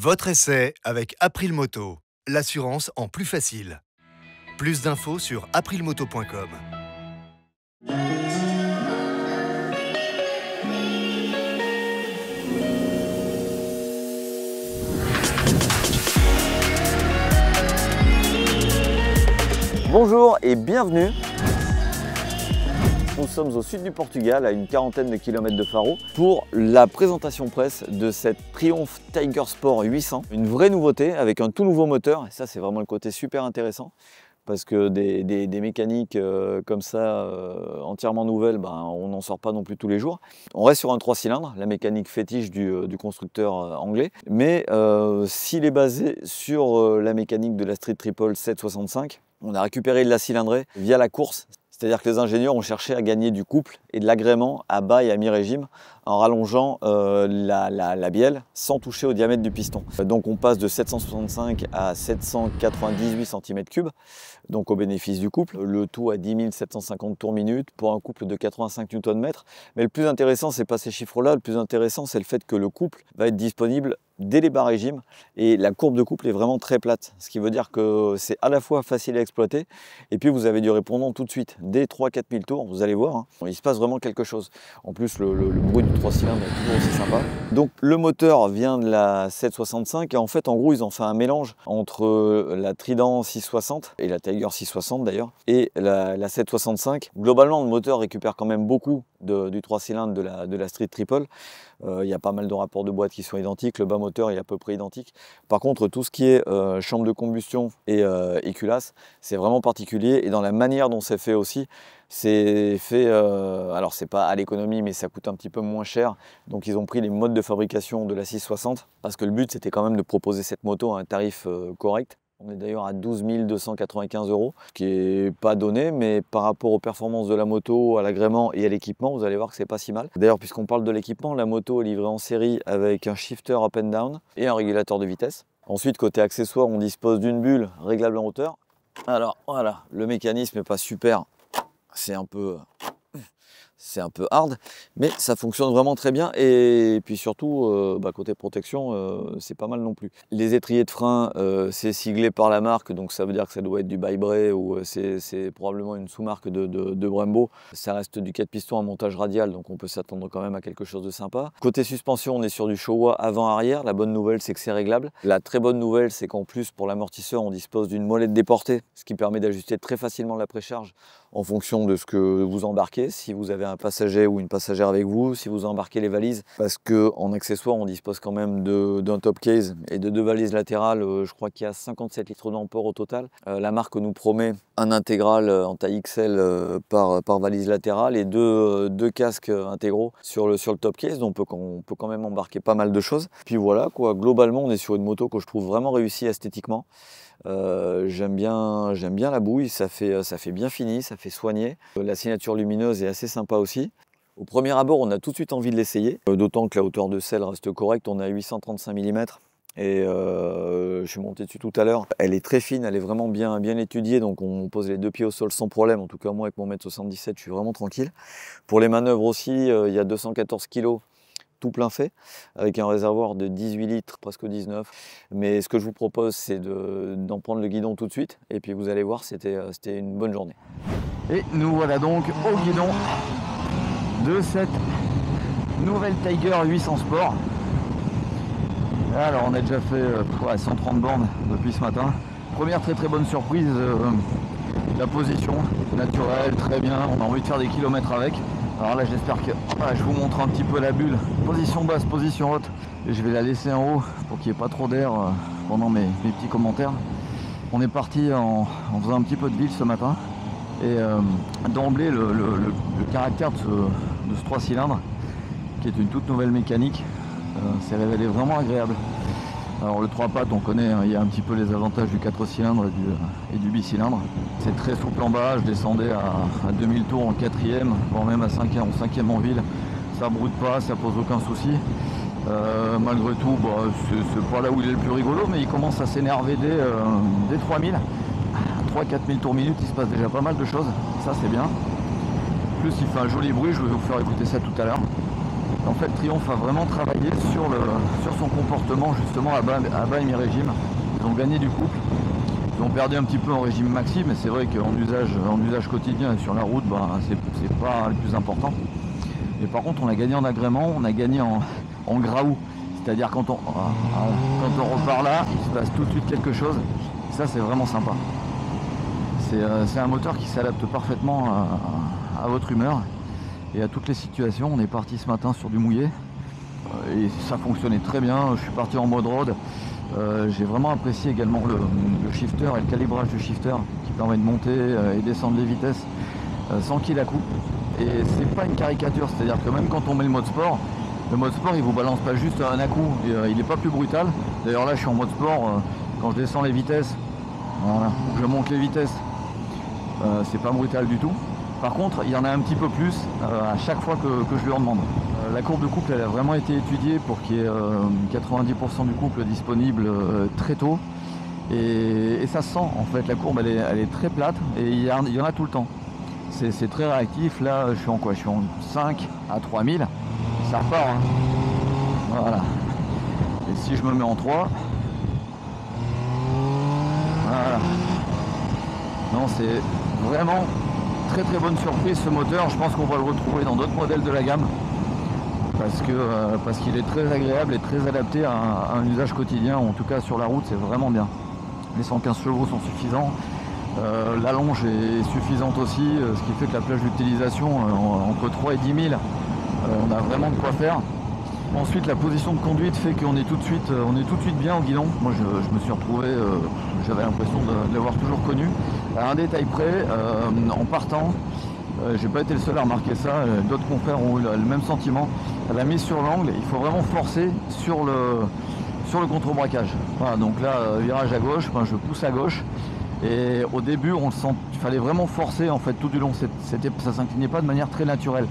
Votre essai avec April Moto, l'assurance en plus facile. Plus d'infos sur aprilmoto.com. Bonjour et bienvenue. Nous sommes au sud du Portugal, à une quarantaine de kilomètres de Faro, pour la présentation presse de cette Triumph Tiger Sport 800. Une vraie nouveauté avec un tout nouveau moteur, et ça c'est vraiment le côté super intéressant, parce que des mécaniques comme ça, entièrement nouvelles, on n'en sort pas non plus tous les jours. On reste sur un 3 cylindres, la mécanique fétiche du constructeur anglais, mais s'il est basé sur la mécanique de la Street Triple 765, on a récupéré de la cylindrée via la course. C'est-à-dire que les ingénieurs ont cherché à gagner du couple et de l'agrément à bas et à mi-régime en rallongeant la bielle sans toucher au diamètre du piston. Donc on passe de 765 à 798 cm3, donc au bénéfice du couple. Le tout à 10 750 tours minute pour un couple de 85 Nm. Mais le plus intéressant, c'est pas ces chiffres-là, le plus intéressant, c'est le fait que le couple va être disponible dès les bas régimes et la courbe de couple est vraiment très plate, ce qui veut dire que c'est à la fois facile à exploiter et puis vous avez du répondant tout de suite. Dès 3-4 000 tours, vous allez voir, il se passe vraiment quelque chose. En plus, le bruit du 3 cylindres est toujours aussi sympa. Donc le moteur vient de la 765 et en fait, en gros, ils ont fait un mélange entre la Trident 660 et la Tiger 660 d'ailleurs et la 765. Globalement, le moteur récupère quand même beaucoup du 3 cylindres de la Street Triple. Il y a pas mal de rapports de boîte qui sont identiques, le bas moteur est à peu près identique. Par contre, tout ce qui est chambre de combustion et culasse, c'est vraiment particulier et dans la manière dont c'est fait aussi, c'est fait, alors c'est pas à l'économie mais ça coûte un petit peu moins cher, donc ils ont pris les modes de fabrication de la 660 parce que le but c'était quand même de proposer cette moto à un tarif correct. On est d'ailleurs à 12 295 €, ce qui n'est pas donné, mais par rapport aux performances de la moto, à l'agrément et à l'équipement, vous allez voir que c'est pas si mal. D'ailleurs, puisqu'on parle de l'équipement, la moto est livrée en série avec un shifter up and down et un régulateur de vitesse. Ensuite, côté accessoires, on dispose d'une bulle réglable en hauteur. Alors voilà, le mécanisme n'est pas super, c'est un peu hard, mais ça fonctionne vraiment très bien et puis surtout côté protection c'est pas mal non plus. Les étriers de frein c'est siglé par la marque, donc ça veut dire que ça doit être du By-Bray ou c'est probablement une sous-marque de Brembo. Ça reste du 4 pistons à montage radial, donc on peut s'attendre quand même à quelque chose de sympa. Côté suspension, on est sur du Showa avant-arrière. La bonne nouvelle, c'est que c'est réglable. La très bonne nouvelle, c'est qu'en plus pour l'amortisseur, on dispose d'une molette déportée, ce qui permet d'ajuster très facilement la précharge en fonction de ce que vous embarquez. Si vous avez un passager ou une passagère avec vous, si vous embarquez les valises, parce qu'en accessoire on dispose quand même d'un top case et de 2 valises latérales. Je crois qu'il y a 57 litres d'emport au total. La marque nous promet un intégral en taille XL par valise latérale et deux casques intégraux sur le top case, donc on peut quand même embarquer pas mal de choses. Puis voilà quoi, globalement on est sur une moto que je trouve vraiment réussie esthétiquement. J'aime bien la bouille, ça fait bien fini, ça fait soigner. La signature lumineuse est assez sympa aussi. Au premier abord, on a tout de suite envie de l'essayer, d'autant que la hauteur de selle reste correcte, on a 835 mm. Et je suis monté dessus tout à l'heure. Elle est très fine, elle est vraiment bien étudiée, donc on pose les 2 pieds au sol sans problème. En tout cas, moi avec mon 1m77, je suis vraiment tranquille. Pour les manœuvres aussi, il y a 214 kg. Tout plein fait, avec un réservoir de 18 litres, presque 19. Mais ce que je vous propose, c'est d'en prendre le guidon tout de suite. Et puis vous allez voir, c'était une bonne journée. Et nous voilà donc au guidon de cette nouvelle Tiger 800 Sport. Alors on a déjà fait 130 bornes depuis ce matin. Première très bonne surprise, la position naturelle, très bien. On a envie de faire des kilomètres avec. Alors là j'espère que je vous montre un petit peu la bulle, position basse, position haute, et je vais la laisser en haut pour qu'il n'y ait pas trop d'air pendant mes petits commentaires. On est parti en faisant un petit peu de ville ce matin et d'emblée le caractère de ce 3 cylindres qui est une toute nouvelle mécanique s'est révélé vraiment agréable. Alors le 3 pattes on connaît, il y a un petit peu les avantages du 4 cylindres et du bicylindre. C'est très souple en bas, je descendais à 2000 tours en 4e, voire même à 5e en ville. Ça broute pas, ça pose aucun souci. Malgré tout, c'est pas là où il est le plus rigolo, mais il commence à s'énerver dès 3000. À 3-4 000 tours minute, il se passe déjà pas mal de choses, ça c'est bien. En plus il fait un joli bruit, je vais vous faire écouter ça tout à l'heure. En fait, Triumph a vraiment travaillé sur son comportement justement à bas et mi-régime. Ils ont gagné du couple. Ils ont perdu un petit peu en régime maxi, mais c'est vrai qu'en usage quotidien et sur la route, c'est pas le plus important. Et par contre, on a gagné en agrément, on a gagné en graou. C'est-à-dire quand on repart là, il se passe tout de suite quelque chose. Et ça, c'est vraiment sympa. C'est un moteur qui s'adapte parfaitement à votre humeur et à toutes les situations. On est parti ce matin sur du mouillé et ça fonctionnait très bien. Je suis parti en mode road. J'ai vraiment apprécié également le shifter et le calibrage du shifter qui permet de monter et descendre les vitesses sans qu'il à coup. Et c'est pas une caricature, c'est-à-dire que même quand on met le mode sport il vous balance pas juste un à-coup, il n'est pas plus brutal. D'ailleurs là je suis en mode sport, quand je descends les vitesses, voilà, je monte les vitesses, c'est pas brutal du tout. Par contre il y en a un petit peu plus à chaque fois que je lui en demande. La courbe de couple elle a vraiment été étudiée pour qu'il y ait 90% du couple disponible très tôt. Et ça se sent en fait, la courbe elle est très plate et il y en a tout le temps. C'est très réactif. Là je suis en quoi? Je suis en 5 à 3000. Ça repart hein. Voilà. Et si je me mets en 3, voilà. Non, c'est vraiment très très bonne surprise ce moteur. Je pense qu'on va le retrouver dans d'autres modèles de la gamme parce qu'il est très agréable et très adapté à un usage quotidien, en tout cas sur la route c'est vraiment bien. Les 115 chevaux sont suffisants. La longe est suffisante aussi, ce qui fait que la plage d'utilisation entre 3 et 10 000, on a vraiment de quoi faire. Ensuite la position de conduite fait qu'on est tout de suite bien au guidon. Moi je me suis retrouvé, j'avais l'impression de l'avoir toujours connu. À un détail près, en partant, j'ai pas été le seul à remarquer ça, d'autres confrères ont eu le même sentiment. À la mise sur l'angle, il faut vraiment forcer sur le contre-braquage. Voilà, donc là, virage à gauche, je pousse à gauche. Et au début, on le sent, il fallait vraiment forcer en fait tout du long. Ça s'inclinait pas de manière très naturelle.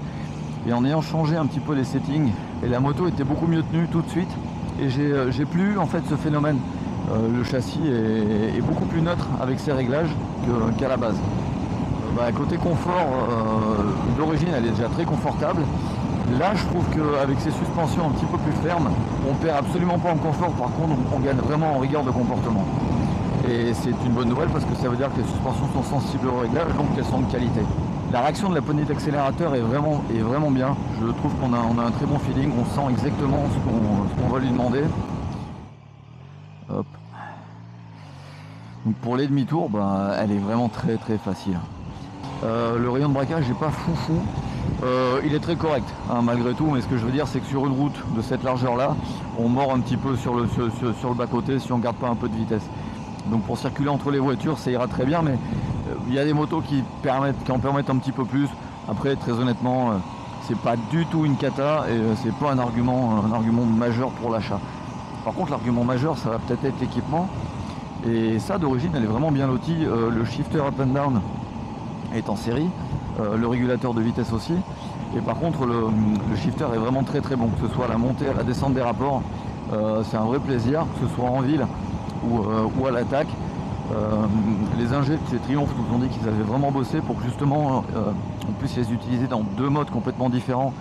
Et en ayant changé un petit peu les settings, et la moto était beaucoup mieux tenue tout de suite. Et j'ai plus en fait ce phénomène. Le châssis est beaucoup plus neutre avec ses réglages qu'à la base. Côté confort, d'origine, elle est déjà très confortable. Là, je trouve qu'avec ses suspensions un petit peu plus fermes, on perd absolument pas en confort. Par contre, on gagne vraiment en rigueur de comportement. Et c'est une bonne nouvelle parce que ça veut dire que les suspensions sont sensibles au réglage, donc elles sont de qualité. La réaction de la poignée d'accélérateur est vraiment bien. Je trouve qu'on a un très bon feeling, on sent exactement ce qu'on va lui demander. Hop. Donc pour les demi-tours, elle est vraiment très très facile. Le rayon de braquage n'est pas foufou. Il est très correct hein, malgré tout, mais ce que je veux dire c'est que sur une route de cette largeur là, on mord un petit peu sur le bas-côté si on ne garde pas un peu de vitesse. Donc pour circuler entre les voitures ça ira très bien, mais il y a des motos qui en permettent un petit peu plus. Après très honnêtement, c'est pas du tout une cata et c'est pas un argument majeur pour l'achat. Par contre l'argument majeur ça va peut-être être l'équipement. Et ça d'origine elle est vraiment bien lotie. Le shifter up and down est en série, le régulateur de vitesse aussi. Et par contre le shifter est vraiment très très bon, que ce soit à la montée, à la descente des rapports. C'est un vrai plaisir, que ce soit en ville ou à l'attaque. Les ingés de chez Triumph nous ont dit qu'ils avaient vraiment bossé pour que justement on puisse les utiliser dans deux modes complètement différents,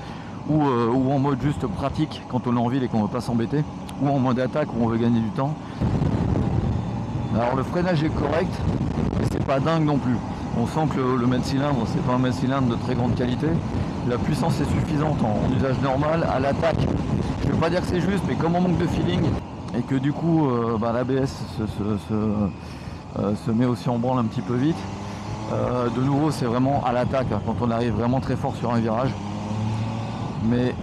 ou en mode juste pratique quand on est en ville et qu'on ne veut pas s'embêter, ou en mode attaque où on veut gagner du temps. Alors le freinage est correct, mais c'est pas dingue non plus. On sent que le mètre cylindre, c'est pas un mètre cylindre de très grande qualité. La puissance est suffisante en usage normal. À l'attaque, je ne veux pas dire que c'est juste, mais comme on manque de feeling et que du coup l'ABS se met aussi en branle un petit peu vite, de nouveau c'est vraiment à l'attaque quand on arrive vraiment très fort sur un virage. Mais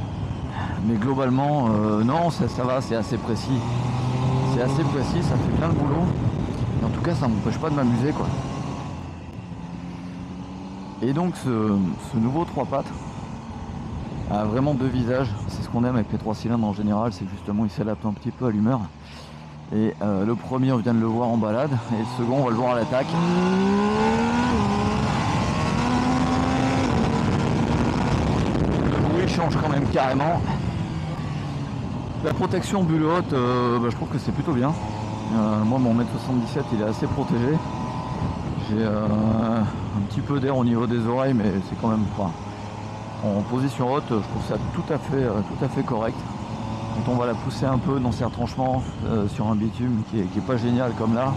globalement, non, ça va, c'est assez précis. C'est assez précis, ça fait bien le boulot. Et en tout cas, ça ne m'empêche pas de m'amuser, quoi. Et donc, ce nouveau 3 pattes a vraiment deux visages. C'est ce qu'on aime avec les 3 cylindres en général, c'est justement il s'adapte un petit peu à l'humeur. Et le premier, on vient de le voir en balade, et le second, on va le voir à l'attaque. Le bruit change quand même carrément. La protection bulle haute, je trouve que c'est plutôt bien. Moi, mon 1m77, il est assez protégé. J'ai un petit peu d'air au niveau des oreilles, mais c'est quand même pas. En position haute, je trouve ça tout à fait correct. Quand on va la pousser un peu dans ses retranchements sur un bitume qui est pas génial comme là,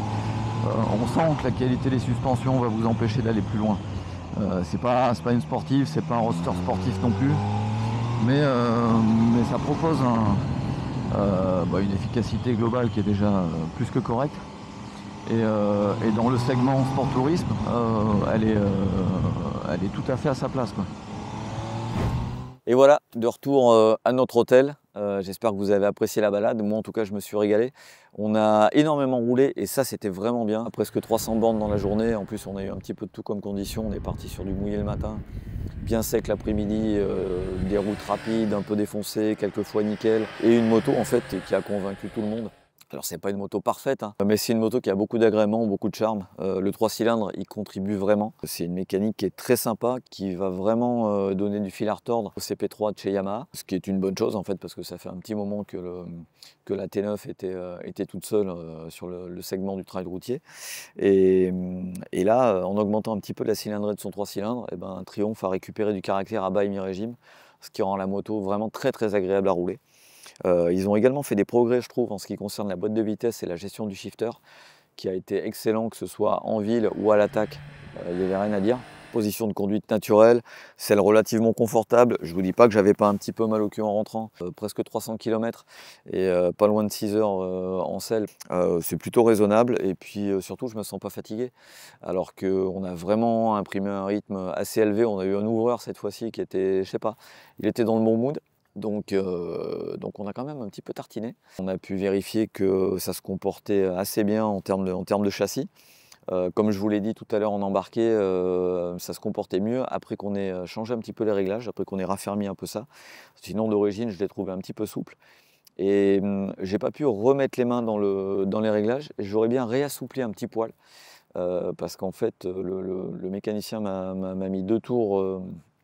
on sent que la qualité des suspensions va vous empêcher d'aller plus loin. C'est pas une sportive, c'est pas un roadster sportif non plus, mais ça propose une efficacité globale qui est déjà plus que correcte. Et dans le segment sport tourisme, elle est tout à fait à sa place, quoi. Et voilà, de retour à notre hôtel. J'espère que vous avez apprécié la balade. Moi, en tout cas, je me suis régalé. On a énormément roulé et ça, c'était vraiment bien. Presque 300 bornes dans la journée. En plus, on a eu un petit peu de tout comme condition. On est parti sur du mouillé le matin, bien sec l'après-midi, des routes rapides, un peu défoncées, quelques fois nickel. Et une moto, en fait, qui a convaincu tout le monde. Alors c'est pas une moto parfaite, hein, mais c'est une moto qui a beaucoup d'agréments, beaucoup de charme. Le 3 cylindres, il contribue vraiment. C'est une mécanique qui est très sympa, qui va vraiment donner du fil à retordre au CP3 de chez Yamaha, ce qui est une bonne chose en fait, parce que ça fait un petit moment que la T9 était toute seule sur le segment du trail routier. Et là, en augmentant un petit peu la cylindrée de son 3 cylindres, Triumph a récupéré du caractère à bas et mi-régime, ce qui rend la moto vraiment très très agréable à rouler. Ils ont également fait des progrès, je trouve, en ce qui concerne la boîte de vitesse et la gestion du shifter, qui a été excellent, que ce soit en ville ou à l'attaque. Il n'y avait rien à dire. Position de conduite naturelle, celle relativement confortable. Je ne vous dis pas que j'avais pas un petit peu mal au cul en rentrant. Presque 300 km et pas loin de 6 heures en selle. C'est plutôt raisonnable et puis surtout, je ne me sens pas fatigué. Alors qu'on a vraiment imprimé un rythme assez élevé. On a eu un ouvreur cette fois-ci qui était, je sais pas, il était dans le bon mood. Donc on a quand même un petit peu tartiné. On a pu vérifier que ça se comportait assez bien en termes de châssis. Comme je vous l'ai dit tout à l'heure en embarqué, ça se comportait mieux après qu'on ait changé un petit peu les réglages, après qu'on ait raffermi un peu ça. Sinon d'origine je l'ai trouvé un petit peu souple. Et j'ai pas pu remettre les mains dans les réglages. J'aurais bien réassoupli un petit poil. Parce qu'en fait le mécanicien m'a mis 2 tours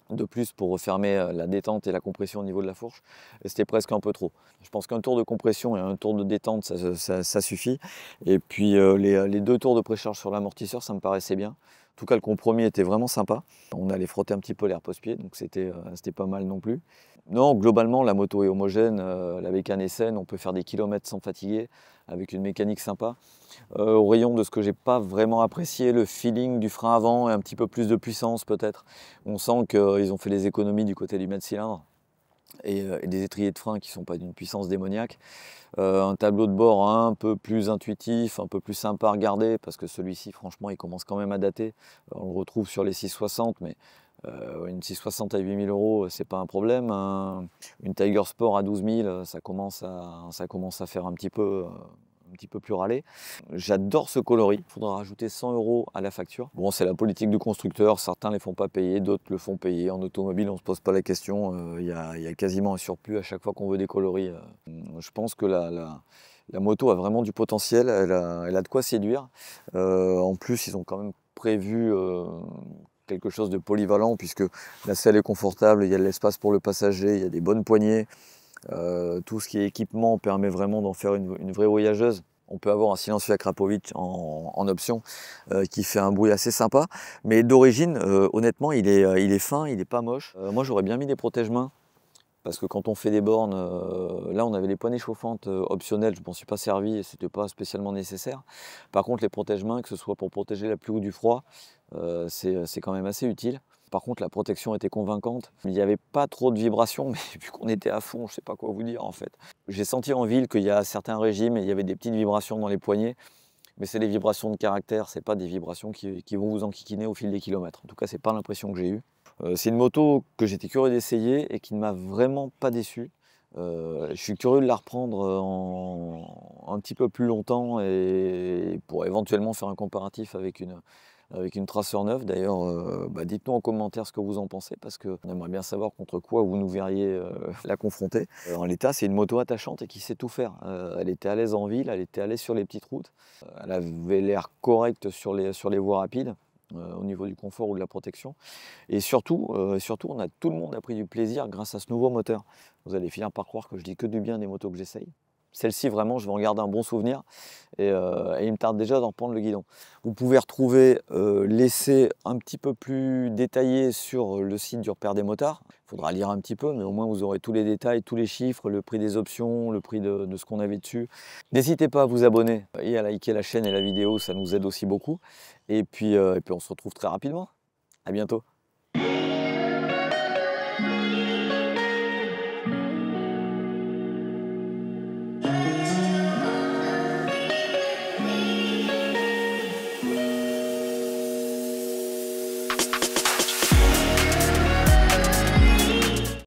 de plus pour refermer la détente et la compression au niveau de la fourche, et c'était presque un peu trop. Je pense qu'un tour de compression et un tour de détente, ça suffit. Et puis les 2 tours de précharge sur l'amortisseur, ça me paraissait bien. En tout cas, le compromis était vraiment sympa. On allait frotter un petit peu l'air post-pied, donc c'était pas mal non plus. Non, globalement, la moto est homogène, la bécane est saine, on peut faire des kilomètres sans fatiguer, avec une mécanique sympa. Au rayon de ce que j'ai pas vraiment apprécié, le feeling du frein avant et un petit peu plus de puissance peut-être. On sent qu'ils ont fait les économies du côté du mètre cylindre et des étriers de frein qui ne sont pas d'une puissance démoniaque. Un tableau de bord un peu plus intuitif, un peu plus sympa à regarder, parce que celui-ci, franchement, il commence quand même à dater. On le retrouve sur les 660, mais une 660 à 8 000 €, c'est pas un problème. Une Tiger Sport à 12 000, ça commence à faire un petit peu plus râler. J'adore ce coloris. Il faudra rajouter 100 € à la facture. Bon, c'est la politique du constructeur. Certains ne les font pas payer, d'autres le font payer. En automobile, on ne se pose pas la question. Il y a quasiment un surplus à chaque fois qu'on veut des coloris. Je pense que la moto a vraiment du potentiel. Elle a de quoi séduire. En plus, ils ont quand même prévu quelque chose de polyvalent, puisque la selle est confortable, il y a de l'espace pour le passager, il y a des bonnes poignées. Tout ce qui est équipement permet vraiment d'en faire une vraie voyageuse. On peut avoir un silencieux Akrapovic en option qui fait un bruit assez sympa. Mais d'origine, honnêtement, il est fin, il n'est pas moche. Moi, j'aurais bien mis des protège-mains. Parce que quand on fait des bornes, là on avait les poignées chauffantes optionnelles, je ne m'en suis pas servi et ce n'était pas spécialement nécessaire. Par contre, les protège-mains, que ce soit pour protéger la pluie ou du froid, c'est quand même assez utile. Par contre, la protection était convaincante. Il n'y avait pas trop de vibrations, mais vu qu'on était à fond, je ne sais pas quoi vous dire en fait. J'ai senti en ville qu'il y a certains régimes et il y avait des petites vibrations dans les poignets, mais c'est des vibrations de caractère, ce n'est pas des vibrations qui vont vous enquiquiner au fil des kilomètres. En tout cas, ce n'est pas l'impression que j'ai eue. C'est une moto que j'étais curieux d'essayer et qui ne m'a vraiment pas déçu. Je suis curieux de la reprendre un petit peu plus longtemps et pour éventuellement faire un comparatif avec une Tracer neuve. D'ailleurs, dites-nous en commentaire ce que vous en pensez, parce qu'on aimerait bien savoir contre quoi vous nous verriez la confronter. En l'état, c'est une moto attachante et qui sait tout faire. Elle était à l'aise en ville, elle était à l'aise sur les petites routes. Elle avait l'air correcte sur les voies rapides. Au niveau du confort ou de la protection. Et surtout, on a tout le monde a pris du plaisir grâce à ce nouveau moteur. Vous allez finir par croire que je dis que du bien des motos que j'essaye. Celle-ci, vraiment, je vais en garder un bon souvenir et il me tarde déjà d'en reprendre le guidon. Vous pouvez retrouver l'essai un petit peu plus détaillé sur le site du Repère des motards. Il faudra lire un petit peu, mais au moins vous aurez tous les détails, tous les chiffres, le prix des options, le prix de ce qu'on avait dessus. N'hésitez pas à vous abonner et à liker la chaîne et la vidéo, ça nous aide aussi beaucoup. Et puis on se retrouve très rapidement. À bientôt.